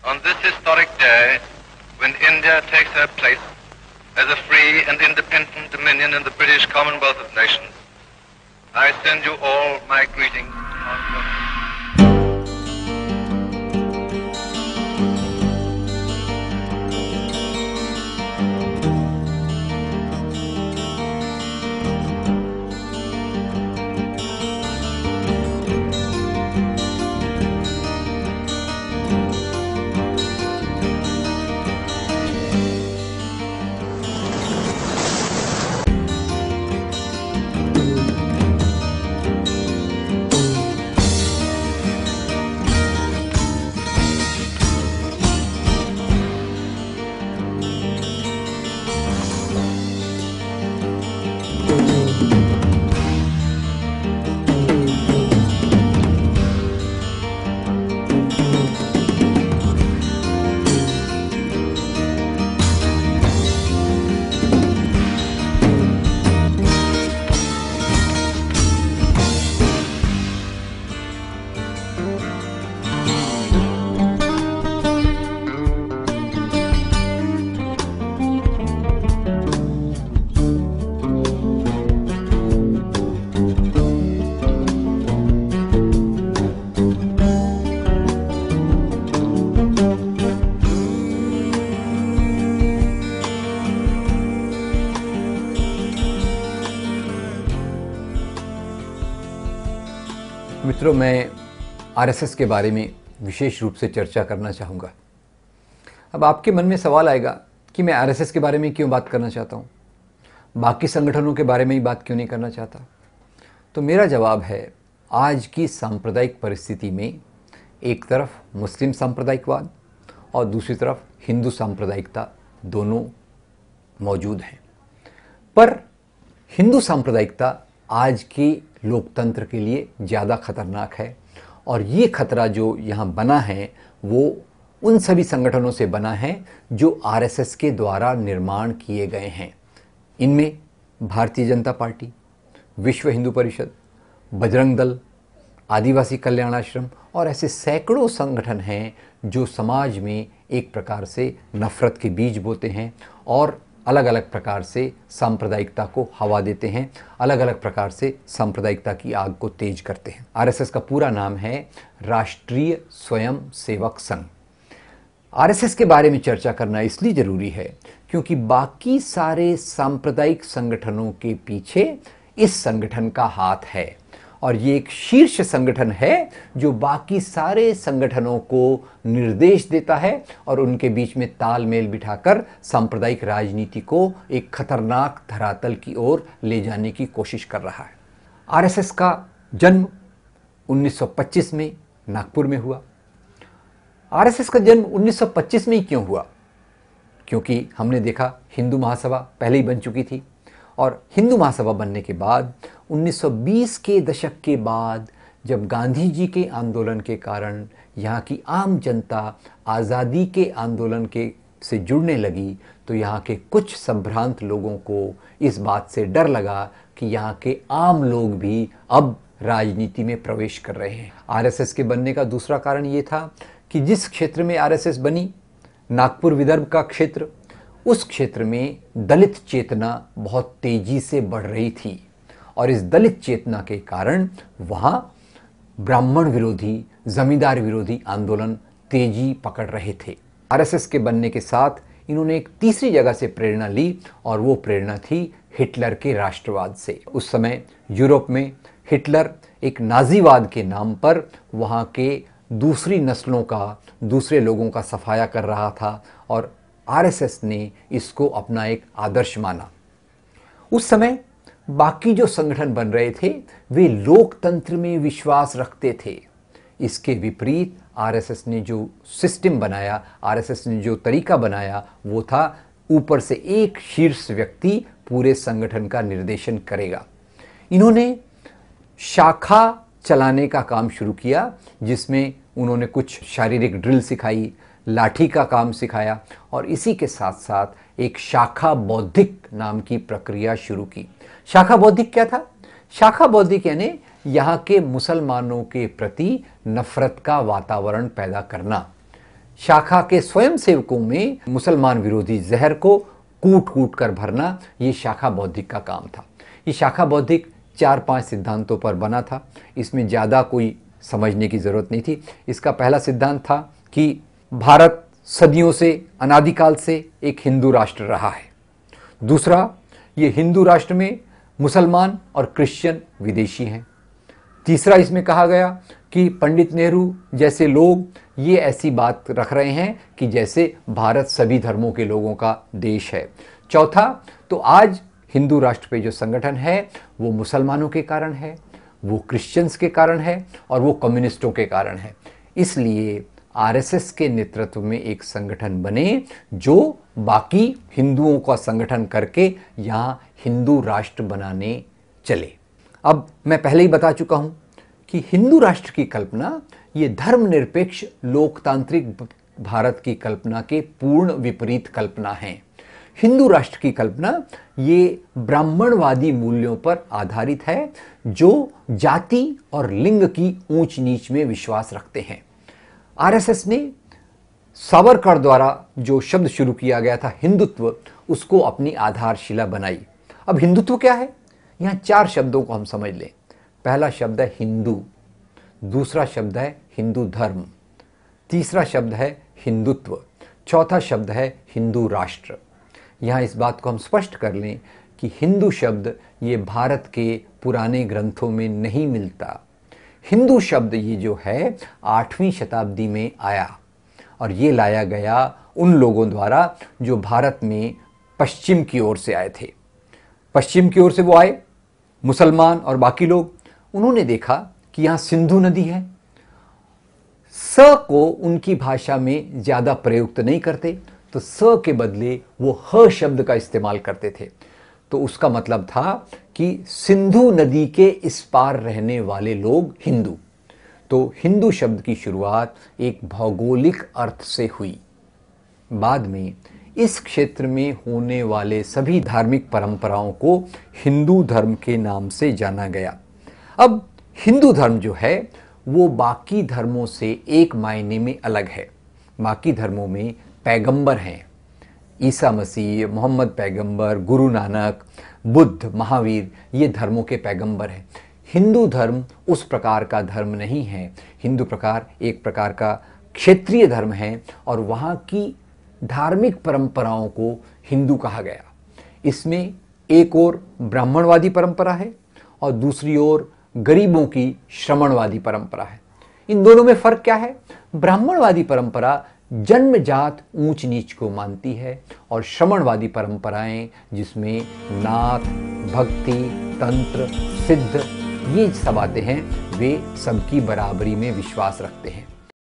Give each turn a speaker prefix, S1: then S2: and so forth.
S1: On this historic day, when India takes her place as a free and independent dominion in the British Commonwealth of Nations, I send you all my greetings.
S2: मित्रों, मैं RSS के बारे में विशेष रूप से चर्चा करना चाहूँगा। अब आपके मन में सवाल आएगा कि मैं आरएसएस के बारे में क्यों बात करना चाहता हूँ, बाकी संगठनों के बारे में ही बात क्यों नहीं करना चाहता। तो मेरा जवाब है, आज की सांप्रदायिक परिस्थिति में एक तरफ मुस्लिम सांप्रदायिकवाद और दूसरी तरफ हिंदू सांप्रदायिकता दोनों मौजूद हैं। पर हिंदू सांप्रदायिकता आज के लोकतंत्र के लिए ज़्यादा खतरनाक है, और ये खतरा जो यहाँ बना है वो उन सभी संगठनों से बना है जो आरएसएस के द्वारा निर्माण किए गए हैं। इनमें भारतीय जनता पार्टी, विश्व हिंदू परिषद, बजरंग दल, आदिवासी कल्याण आश्रम और ऐसे सैकड़ों संगठन हैं जो समाज में एक प्रकार से नफरत के बीज बोते हैं और अलग अलग प्रकार से सांप्रदायिकता को हवा देते हैं, अलग अलग प्रकार से सांप्रदायिकता की आग को तेज करते हैं। आरएसएस का पूरा नाम है राष्ट्रीय स्वयं सेवक संघ। आरएसएस के बारे में चर्चा करना इसलिए जरूरी है क्योंकि बाकी सारे सांप्रदायिक संगठनों के पीछे इस संगठन का हाथ है, और ये एक शीर्ष संगठन है जो बाकी सारे संगठनों को निर्देश देता है और उनके बीच में तालमेल बिठाकर सांप्रदायिक राजनीति को एक खतरनाक धरातल की ओर ले जाने की कोशिश कर रहा है। आरएसएस का जन्म 1925 में नागपुर में हुआ। आरएसएस का जन्म 1925 में ही क्यों हुआ? क्योंकि हमने देखा हिंदू महासभा पहले ही बन चुकी थी, और हिंदू महासभा बनने के बाद 1920 के दशक के बाद जब गांधी जी के आंदोलन के कारण यहाँ की आम जनता आज़ादी के आंदोलन के से जुड़ने लगी, तो यहाँ के कुछ संभ्रांत लोगों को इस बात से डर लगा कि यहाँ के आम लोग भी अब राजनीति में प्रवेश कर रहे हैं। आरएसएस के बनने का दूसरा कारण ये था कि जिस क्षेत्र में आरएसएस बनी, नागपुर विदर्भ का क्षेत्र, उस क्षेत्र में दलित चेतना बहुत तेजी से बढ़ रही थी, और इस दलित चेतना के कारण वहाँ ब्राह्मण विरोधी, जमींदार विरोधी आंदोलन तेजी पकड़ रहे थे। आरएसएस के बनने के साथ इन्होंने एक तीसरी जगह से प्रेरणा ली, और वो प्रेरणा थी हिटलर के राष्ट्रवाद से। उस समय यूरोप में हिटलर एक नाजीवाद के नाम पर वहाँ के दूसरी नस्लों का, दूसरे लोगों का सफाया कर रहा था, और आरएसएस ने इसको अपना एक आदर्श माना। उस समय बाकी जो संगठन बन रहे थे वे लोकतंत्र में विश्वास रखते थे। इसके विपरीत आरएसएस ने जो सिस्टम बनाया, आरएसएस ने जो तरीका बनाया, वो था ऊपर से एक शीर्ष व्यक्ति पूरे संगठन का निर्देशन करेगा। इन्होंने शाखा चलाने का काम शुरू किया, जिसमें उन्होंने कुछ शारीरिक ड्रिल सिखाई, लाठी का काम सिखाया, और इसी के साथ साथ एक शाखा बौद्धिक नाम की प्रक्रिया शुरू की। शाखा बौद्धिक क्या था? शाखा बौद्धिक यानी यहाँ के मुसलमानों के प्रति नफरत का वातावरण पैदा करना। शाखा के स्वयंसेवकों में मुसलमान विरोधी जहर को कूट कूट कर भरना, ये शाखा बौद्धिक का काम था। ये शाखा बौद्धिक 4-5 सिद्धांतों पर बना था। इसमें ज़्यादा कोई समझने की ज़रूरत नहीं थी। इसका पहला सिद्धांत था कि भारत सदियों से, अनादिकाल से एक हिंदू राष्ट्र रहा है। दूसरा, ये हिंदू राष्ट्र में मुसलमान और क्रिश्चियन विदेशी हैं। तीसरा, इसमें कहा गया कि पंडित नेहरू जैसे लोग ये ऐसी बात रख रहे हैं कि जैसे भारत सभी धर्मों के लोगों का देश है। चौथा, तो आज हिंदू राष्ट्र पे जो संगठन है वो मुसलमानों के कारण है, वो क्रिश्चियंस के कारण है और वो कम्युनिस्टों के कारण है। इसलिए आरएसएस के नेतृत्व में एक संगठन बने जो बाकी हिंदुओं का संगठन करके यहाँ हिंदू राष्ट्र बनाने चले। अब मैं पहले ही बता चुका हूँ कि हिंदू राष्ट्र की कल्पना ये धर्मनिरपेक्ष लोकतांत्रिक भारत की कल्पना के पूर्ण विपरीत कल्पना है। हिंदू राष्ट्र की कल्पना ये ब्राह्मणवादी मूल्यों पर आधारित है जो जाति और लिंग की ऊंच नीच में विश्वास रखते हैं। आरएसएस ने सावरकर द्वारा जो शब्द शुरू किया गया था हिंदुत्व, उसको अपनी आधारशिला बनाई। अब हिंदुत्व क्या है? यहाँ 4 शब्दों को हम समझ लें। पहला शब्द है हिंदू, दूसरा शब्द है हिंदू धर्म, तीसरा शब्द है हिंदुत्व, चौथा शब्द है हिंदू राष्ट्र। यहाँ इस बात को हम स्पष्ट कर लें कि हिंदू शब्द ये भारत के पुराने ग्रंथों में नहीं मिलता। हिंदू शब्द ये जो है 8वीं शताब्दी में आया और ये लाया गया उन लोगों द्वारा जो भारत में पश्चिम की ओर से आए थे। पश्चिम की ओर से वो आए मुसलमान और बाकी लोग। उन्होंने देखा कि यहाँ सिंधु नदी है। स को उनकी भाषा में ज़्यादा प्रयुक्त नहीं करते, तो स के बदले वो ह शब्द का इस्तेमाल करते थे। तो उसका मतलब था कि सिंधु नदी के इस पार रहने वाले लोग हिंदू। तो हिंदू शब्द की शुरुआत एक भौगोलिक अर्थ से हुई। बाद में इस क्षेत्र में होने वाले सभी धार्मिक परंपराओं को हिंदू धर्म के नाम से जाना गया। अब हिंदू धर्म जो है वो बाकी धर्मों से एक मायने में अलग है। बाकी धर्मों में पैगंबर हैं, ईसा मसीह, मोहम्मद पैगंबर, गुरु नानक, बुद्ध, महावीर, ये धर्मों के पैगंबर हैं। हिंदू धर्म उस प्रकार का धर्म नहीं है। हिंदू प्रकार एक प्रकार का क्षेत्रीय धर्म है और वहाँ की धार्मिक परंपराओं को हिंदू कहा गया। इसमें एक ओर ब्राह्मणवादी परंपरा है और दूसरी ओर गरीबों की श्रमणवादी परंपरा है। इन दोनों में फर्क क्या है? ब्राह्मणवादी परंपरा जन्मजात ऊंच नीच को मानती है और श्रमणवादी परंपराएं जिसमें नाथ, भक्ति, तंत्र, सिद्ध, ये सब आते हैं, वे सबकी बराबरी में विश्वास रखते हैं।